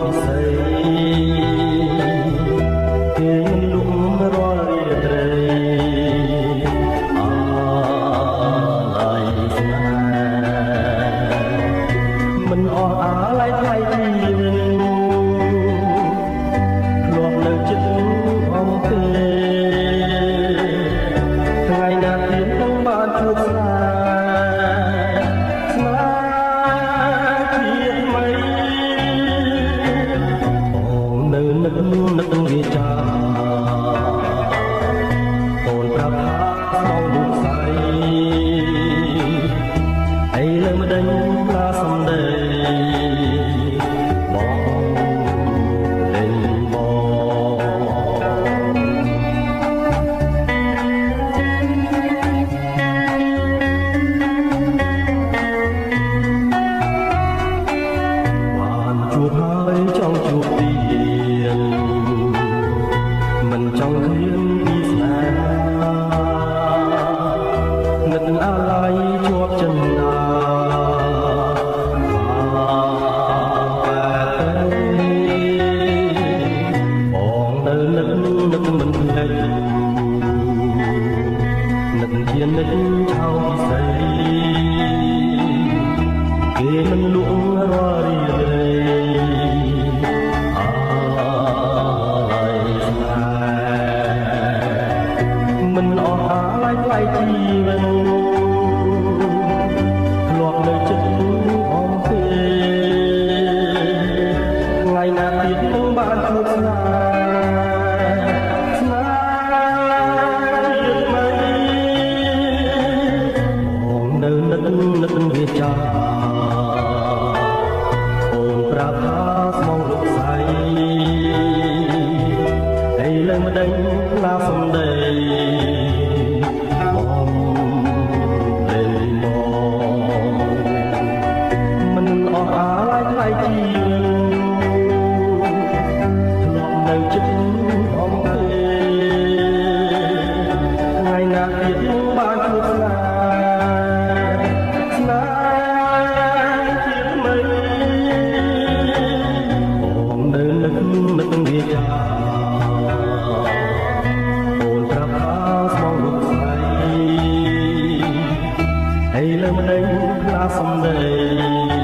ពិសីគេលុំរាល់រាត្រីអាឡ័យស្នេហ៍មិនអស់អាឡ័យថ្លៃជីវិតធ្លាប់នៅចិត្តអំពីថ្ងៃណាទៀតនឹងបានជួបស្នេហ៍នឹកវាចាអូនប្រាប់ថាក្នុងរូបស្រីអីលើមិនដេញឡាសំដីបងលេងបានជួបហើយចង់ជួបទៀតមិនចង់ឃ្លានពីស្នេហ៍នឹកអាឡ័យជាប់ចិនដាបងនៅនឹកមិនភ្លេចនឹកជានិចឆៅពិសីគេមិនលក់រាល់រីត្រីមិនអស់អាឡ័យថ្លៃជីវិតធ្លាប់នៅចិត្តអំពីថ្ងៃណាទៀតនឹងបានជួបស្នេហ៍ស្នេហ៍ជាតិថ្មីបងនៅនឹកវាចាអូនប្រាប់ថាស្មងលោកស្រីហើយលើមិនដេញឡាសំដីមិនអស់អាឡ័យថ្លៃជីវិតធ្លាប់នៅចិត្តអំពីថ្ងៃណាទៀតនឹងបានជួបស្នេហ៍ស្នេហ៍ជាតិថ្មីបងនៅនឹកវាចាអូនប្រាប់ថាស្មងលោកស្រីហើយលើមិនដេញឡាសំដី